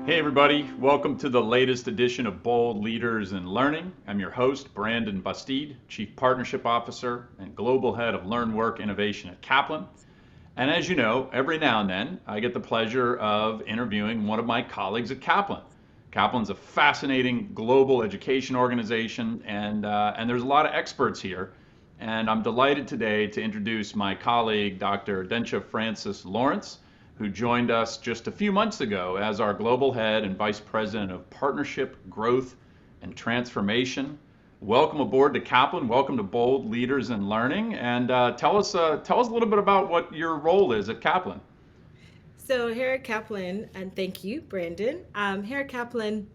Hey everybody, welcome to the latest edition of Bold Leaders in Learning. I'm your host, Brandon Busteed, Chief Partnership Officer and Global Head of Learn Work Innovation at Kaplan. And as you know, every now and then I get the pleasure of interviewing one of my colleagues at Kaplan. Kaplan's a fascinating global education organization, and there's a lot of experts here. And I'm delighted today to introduce my colleague, Dr. Dientje Francis-Lawrence, who joined us just a few months ago as our global head and vice president of partnership, growth, and transformation. Welcome aboard to Kaplan. Welcome to Bold Leaders in Learning. And tell us a little bit about what your role is at Kaplan. So here at Kaplan, and thank you, Brandon. Here at Kaplan,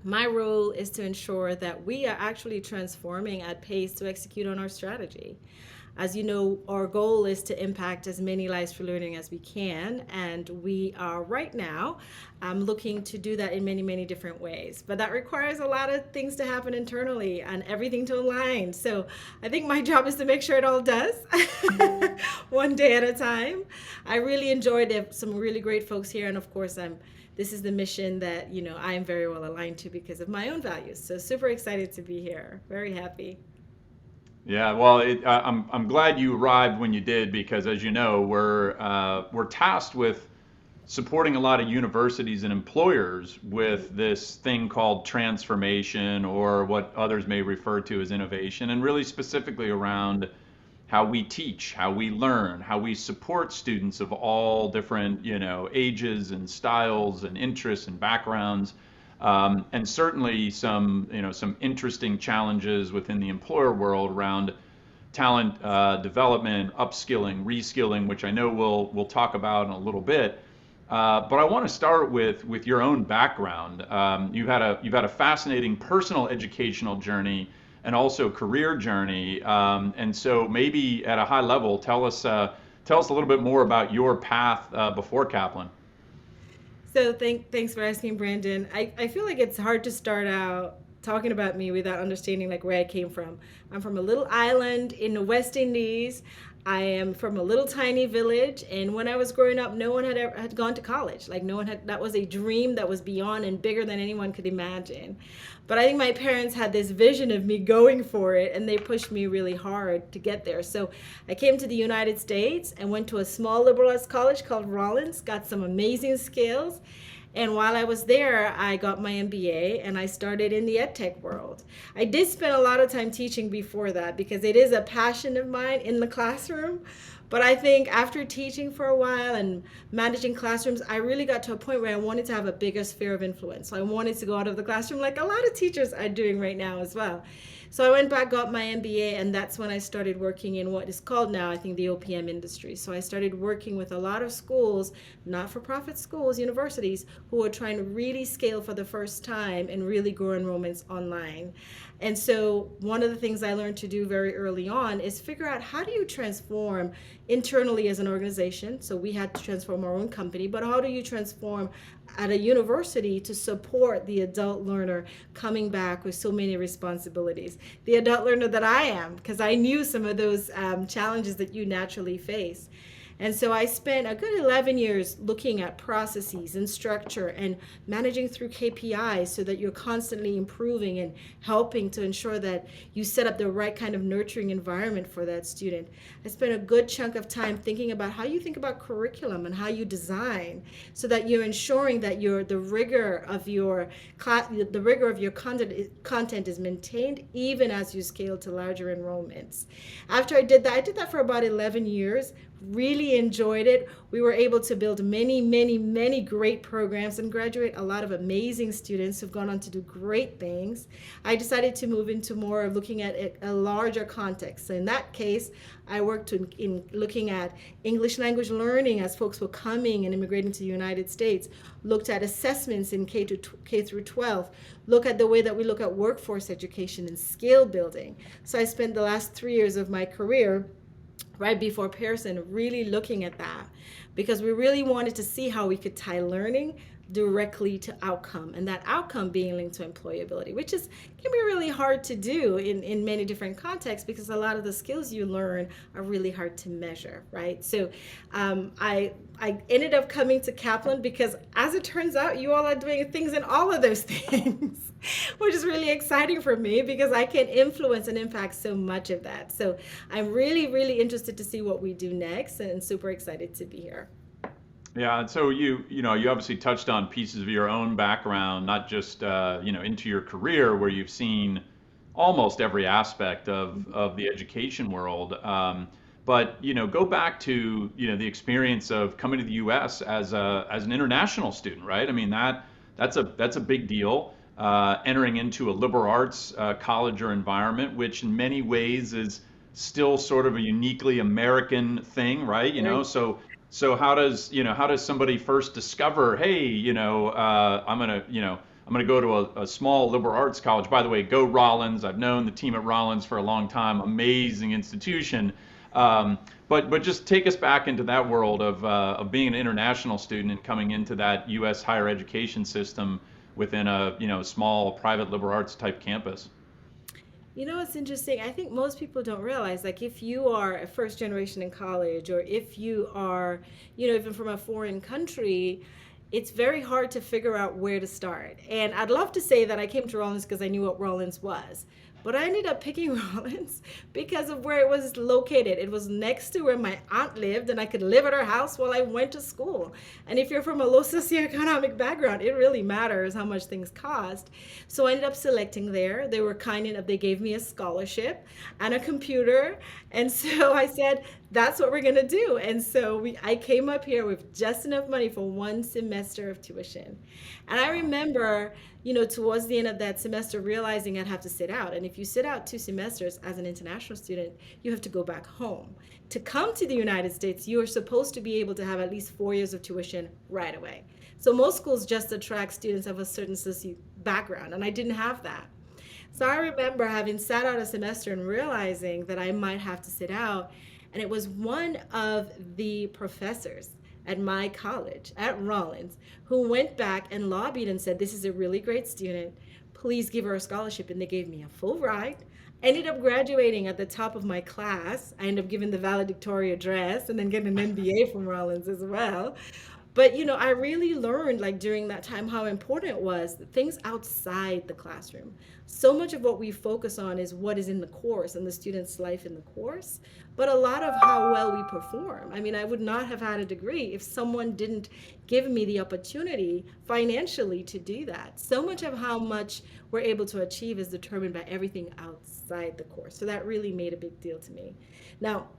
my role is to ensure that we are actually transforming at pace to execute on our strategy. As you know, our goal is to impact as many lives through learning as we can, and we are right now looking to do that in many, many different ways. But that requires a lot of things to happen internally and everything to align. So I think my job is to make sure it all does, one day at a time. I really enjoyed it. Some really great folks here, and of course, this is the mission that I am very well aligned to because of my own values. So super excited to be here. Very happy. Yeah, well, I'm glad you arrived when you did because, as you know, we're tasked with supporting a lot of universities and employers with this thing called transformation, or what others may refer to as innovation, and really specifically around how we teach, how we learn, how we support students of all different, ages and styles and interests and backgrounds. And certainly some interesting challenges within the employer world around talent development, upskilling, reskilling, which I know we'll talk about in a little bit. But I want to start with your own background. You've had a fascinating personal educational journey and also career journey. And so maybe at a high level, tell us a little bit more about your path before Kaplan. So thanks for asking, Brandon. I feel like it's hard to start out talking about me without understanding like where I came from. I'm from a little island in the West Indies. I am from a little tiny village, and when I was growing up, no one had gone to college. Like no one had. That was a dream that was beyond and bigger than anyone could imagine. But I think my parents had this vision of me going for it, and they pushed me really hard to get there. So I came to the United States and went to a small liberal arts college called Rollins, got some amazing skills. And while I was there, I got my MBA and I started in the edtech world. I did spend a lot of time teaching before that because it is a passion of mine in the classroom. But I think after teaching for a while and managing classrooms, I really got to a point where I wanted to have a bigger sphere of influence. So I wanted to go out of the classroom like a lot of teachers are doing right now as well. So I went back, got my MBA, and that's when I started working in what is called now, I think, the OPM industry. So I started working with a lot of schools, not for profit schools, universities, who are trying to really scale for the first time and really grow enrollments online. And so one of the things I learned to do very early on is figure out how do you transform internally as an organization. So we had to transform our own company, but how do you transform at a university to support the adult learner coming back with so many responsibilities? The adult learner that I am, because I knew some of those challenges that you naturally face. And so I spent a good 11 years looking at processes and structure and managing through KPIs so that you're constantly improving and helping to ensure that you set up the right kind of nurturing environment for that student. I spent a good chunk of time thinking about how you think about curriculum and how you design so that you're ensuring that the rigor of your content is maintained even as you scale to larger enrollments. After I did that for about 11 years, really enjoyed it. We were able to build many, many, many great programs and graduate a lot of amazing students who've gone on to do great things. I decided to move into more of looking at a larger context. So in that case, I worked in looking at English language learning as folks were coming and immigrating to the United States, looked at assessments in K through 12, look at the way that we look at workforce education and skill building. So I spent the last 3 years of my career right before Pearson really looking at that because we really wanted to see how we could tie learning directly to outcome, and that outcome being linked to employability, which is can be really hard to do in many different contexts because a lot of the skills you learn are really hard to measure, right? So I ended up coming to Kaplan because, as it turns out, you all are doing things in all of those things, which is really exciting for me because I can influence and impact so much of that. So I'm really, really interested to see what we do next and super excited to be here. Yeah, and so you obviously touched on pieces of your own background, not just into your career where you've seen almost every aspect of the education world. But go back to the experience of coming to the U.S. as an international student, right? I mean that's a big deal. Entering into a liberal arts college or environment, which in many ways is still sort of a uniquely American thing, right? Right. So how does somebody first discover, hey, I'm gonna go to a small liberal arts college. By the way, go Rollins. I've known the team at Rollins for a long time. Amazing institution. But just take us back into that world of being an international student and coming into that U.S. higher education system within a small private liberal arts type campus. You know what's interesting? I think most people don't realize, like, if you are a first generation in college, or if you are, even from a foreign country, it's very hard to figure out where to start. And I'd love to say that I came to Rollins because I knew what Rollins was. But I ended up picking Rollins because of where it was located. It was next to where my aunt lived, and I could live at her house while I went to school. And if you're from a low socioeconomic background, it really matters how much things cost. So I ended up selecting there. They were kind enough, they gave me a scholarship and a computer. And so I said, that's what we're gonna do. And so I came up here with just enough money for one semester of tuition. And I Wow. remember, towards the end of that semester, realizing I'd have to sit out. And if you sit out 2 semesters as an international student, you have to go back home. To come to the United States, you are supposed to be able to have at least 4 years of tuition right away. So most schools just attract students of a certain socio background, and I didn't have that. So I remember having sat out a semester and realizing that I might have to sit out. And it was one of the professors at my college, at Rollins, who went back and lobbied and said, this is a really great student. Please give her a scholarship. And they gave me a full ride. Ended up graduating at the top of my class. I ended up giving the valedictorian address and then getting an MBA from Rollins as well. But I really learned, like, during that time, how important it was, things outside the classroom. So much of what we focus on is what is in the course and the student's life in the course, but a lot of how well we perform. I mean, I would not have had a degree if someone didn't give me the opportunity financially to do that. So much of how much we're able to achieve is determined by everything outside the course. So that really made a big deal to me. Now,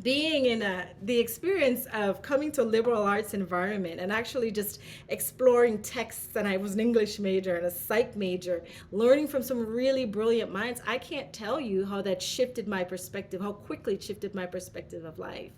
being in the experience of coming to a liberal arts environment and actually just exploring texts, and I was an English major and a psych major, learning from some really brilliant minds, I can't tell you how that shifted my perspective, how quickly it shifted my perspective of life.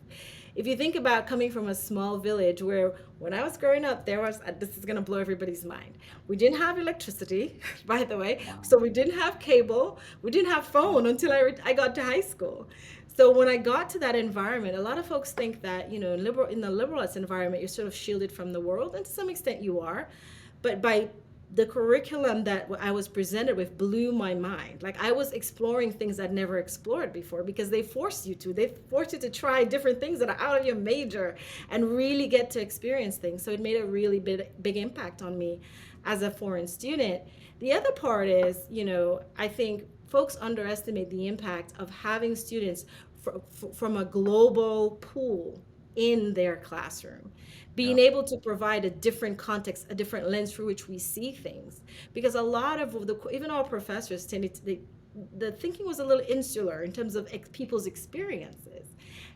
If you think about coming from a small village where, when I was growing up, there was, this is going to blow everybody's mind, we didn't have electricity, by the way, so we didn't have cable, we didn't have phone until I got to high school. So when I got to that environment, a lot of folks think that, in the liberal arts environment, you're sort of shielded from the world, and to some extent you are. But by the curriculum that I was presented with blew my mind. Like, I was exploring things I'd never explored before because they force you to. They force you to try different things that are out of your major and really get to experience things. So it made a really big impact on me as a foreign student. The other part is, I think folks underestimate the impact of having students from a global pool in their classroom, Yeah. being able to provide a different context, a different lens through which we see things. Because a lot of even our professors tended to, the thinking was a little insular in terms of people's experiences.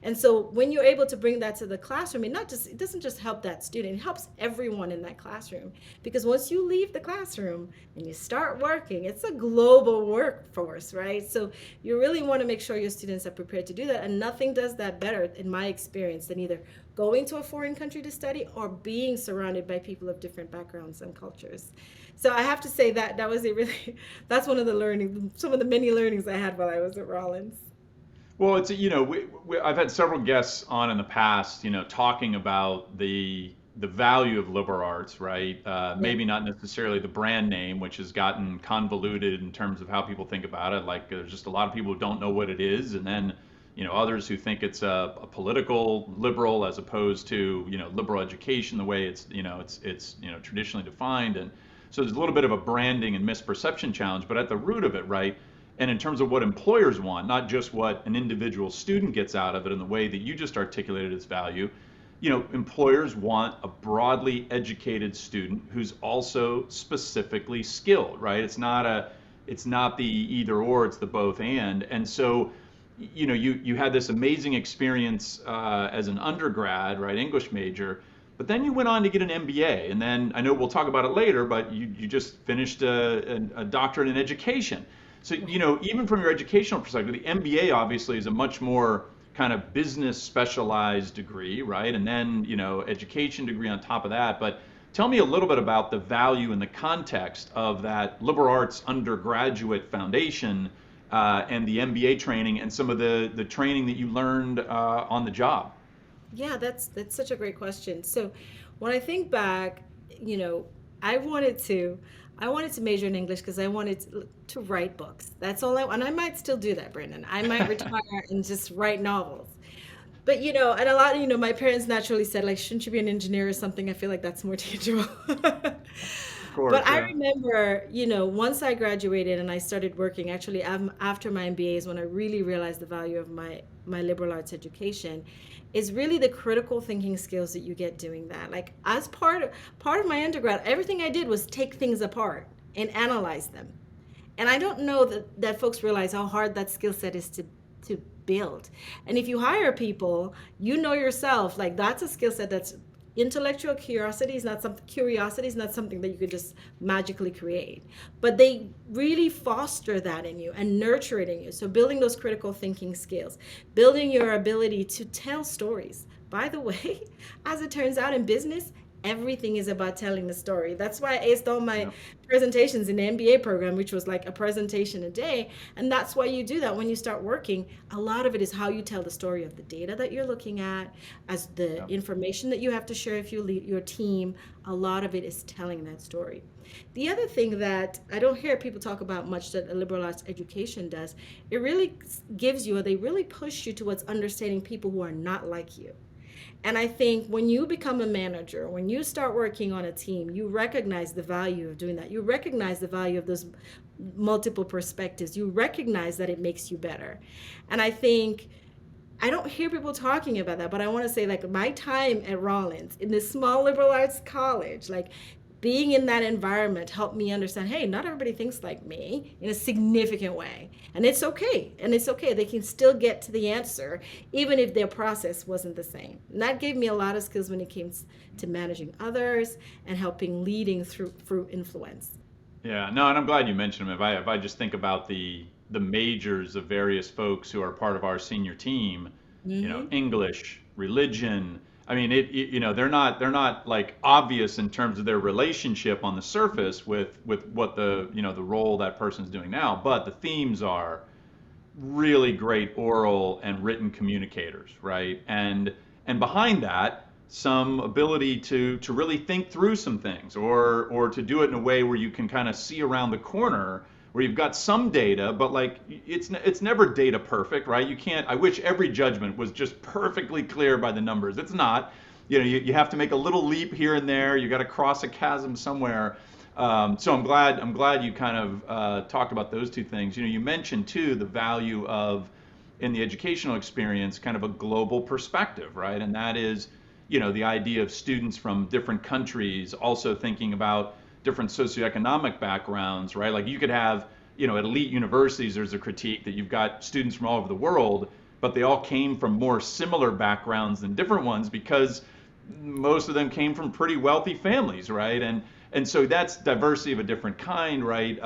And so when you're able to bring that to the classroom, it doesn't just help that student, it helps everyone in that classroom. Because once you leave the classroom and you start working, it's a global workforce, right? So you really want to make sure your students are prepared to do that. And nothing does that better, in my experience, than either going to a foreign country to study or being surrounded by people of different backgrounds and cultures. So I have to say that was a really, that's one of the learning, some of the many learnings I had while I was at Rollins. Well, I've had several guests on in the past, talking about the value of liberal arts, right? Yeah. Maybe not necessarily the brand name, which has gotten convoluted in terms of how people think about it. Like there's just a lot of people who don't know what it is, and then others who think it's a political liberal as opposed to liberal education the way it's traditionally defined, and so there's a little bit of a branding and misperception challenge. But at the root of it, right? And in terms of what employers want, not just what an individual student gets out of it in the way that you just articulated its value, employers want a broadly educated student who's also specifically skilled, right? It's not the either or, it's the both and. And so, you had this amazing experience as an undergrad, right, English major, but then you went on to get an MBA, and then I know we'll talk about it later, but you just finished a doctorate in education. So, even from your educational perspective, the MBA obviously is a much more kind of business specialized degree, right? And then, education degree on top of that. But tell me a little bit about the value and the context of that liberal arts undergraduate foundation and the MBA training and some of the training that you learned on the job. Yeah, that's such a great question. So when I think back, you know, I wanted to I wanted to major in English because I wanted to write books. That's all and I might still do that, Brandon. I might retire and just write novels. But and a lot, my parents naturally said, like, shouldn't you be an engineer or something? I feel like that's more tangible. Of But course, I yeah. remember, once I graduated and I started working, actually, after my MBA is when I really realized the value of my liberal arts education, is really the critical thinking skills that you get doing that. Like, as part of my undergrad, everything I did was take things apart and analyze them. And I don't know that folks realize how hard that skill set is to build. And if you hire people, yourself, like, that's a skill set that's intellectual curiosity is not something that you could just magically create, but they really foster that in you and nurture it in you. So building those critical thinking skills, building your ability to tell stories. By the way, as it turns out in business, everything is about telling the story. That's why I aced all my Yep. presentations in the MBA program, which was like a presentation a day. And that's why you do that when you start working. A lot of it is how you tell the story of the data that you're looking at, as the Yep. information that you have to share if you lead your team. A lot of it is telling that story. The other thing that I don't hear people talk about much that a liberal arts education does, it really gives you, or they really push you towards understanding people who are not like you. And I think when you become a manager, when you start working on a team, you recognize the value of doing that. You recognize the value of those multiple perspectives. You recognize that it makes you better. And I think I don't hear people talking about that, but I want to say, like, my time at Rollins in this small liberal arts college, like, being in that environment helped me understand, hey, not everybody thinks like me in a significant way. And it's okay. And it's okay. They can still get to the answer, even if their process wasn't the same. And that gave me a lot of skills when it came to managing others and helping leading through influence. Yeah, no, and I'm glad you mentioned them. If I just think about the majors of various folks who are part of our senior team, Hmm. English, religion. I mean, they're not like obvious in terms of their relationship on the surface with what the role that person's doing now, but the themes are really great oral and written communicators, right? And behind that, some ability to really think through some things, or to do it in a way where you can kind of see around the corner, where you've got some data, but like it's never data perfect, right? You can't. I wish every judgment was just perfectly clear by the numbers. It's not. You have to make a little leap here and there. You got to cross a chasm somewhere. So I'm glad you kind of talked about those two things. You mentioned too the value of, in the educational experience, kind of a global perspective, right? And that is, the idea of students from different countries also thinking about different socioeconomic backgrounds, right? Like you could have, at elite universities, there's a critique that you've got students from all over the world, but they all came from more similar backgrounds than different ones because most of them came from pretty wealthy families, right? And so that's diversity of a different kind, right?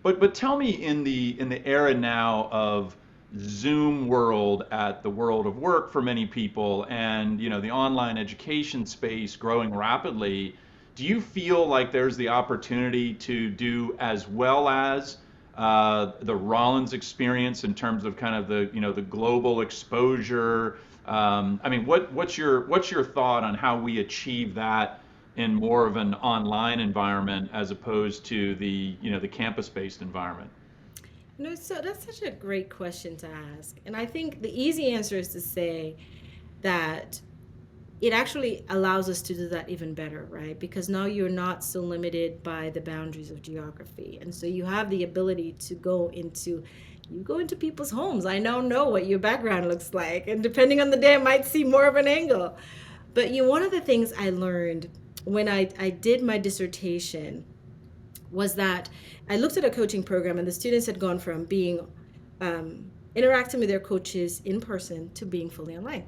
But tell me, in the era now of Zoom world at the world of work for many people, and the online education space growing rapidly, do you feel like there's the opportunity to do as well as the Rollins experience in terms of kind of the the global exposure. I mean, what's your thought on how we achieve that in more of an online environment as opposed to the the campus-based environment? So that's such a great question to ask. And I think the easy answer is to say that it actually allows us to do that even better, right? Because now you're not so limited by the boundaries of geography. And so you have the ability to go into people's homes. I now know what your background looks like. And depending on the day, I might see more of an angle. But one of the things I learned when I did my dissertation was that I looked at a coaching program, and the students had gone from being interacting with their coaches in person to being fully online.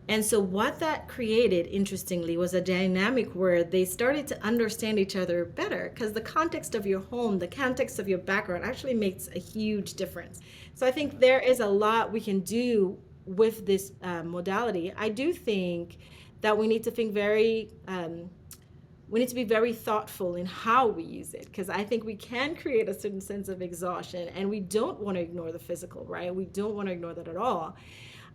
And so, what that created, interestingly, was a dynamic where they started to understand each other better, because the context of your home, the context of your background actually makes a huge difference. So, I think there is a lot we can do with this modality. I do think that we need to be very thoughtful in how we use it, because I think we can create a certain sense of exhaustion, and we don't want to ignore the physical, right? We don't want to ignore that at all.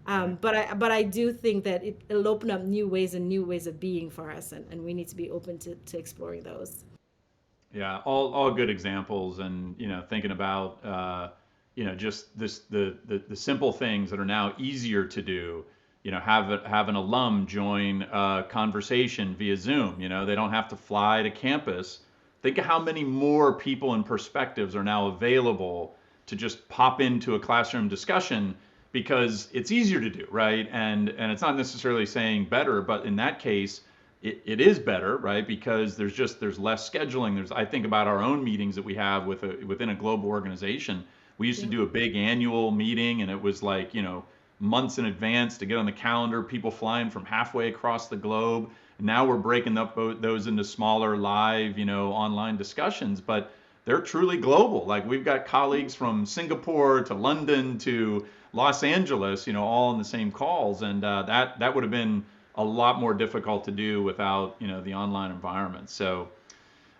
Right. But I do think that it'll open up new ways and new ways of being for us, and we need to be open to exploring those. Yeah, all good examples, and thinking about just the simple things that are now easier to do. Have an alum join a conversation via Zoom. They don't have to fly to campus. Think of how many more people and perspectives are now available to just pop into a classroom discussion because it's easier to do, right? And it's not necessarily saying better, but in that case, it is better, right? Because there's less scheduling. I think about our own meetings that we have within a global organization. We used to Yeah. do a big annual meeting, and it was like months in advance to get on the calendar. People flying from halfway across the globe. Now we're breaking up those into smaller live, online discussions, but they're truly global. Like we've got colleagues from Singapore to London to Los Angeles, all in the same calls, and that would have been a lot more difficult to do without the online environment. So,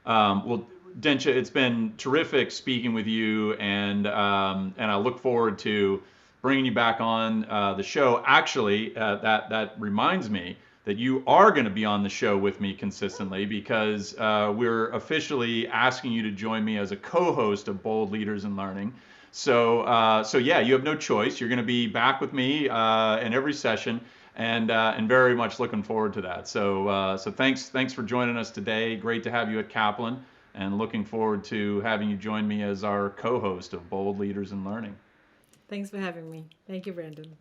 well, Dientje, it's been terrific speaking with you, and I look forward to bringing you back on the show. Actually, that reminds me that you are going to be on the show with me consistently because we're officially asking you to join me as a co-host of Bold Leaders in Learning. So yeah, you have no choice. You're going to be back with me in every session, and very much looking forward to that. So thanks for joining us today. Great to have you at Kaplan, and looking forward to having you join me as our co-host of Bold Leaders in Learning. Thanks for having me. Thank you, Brandon.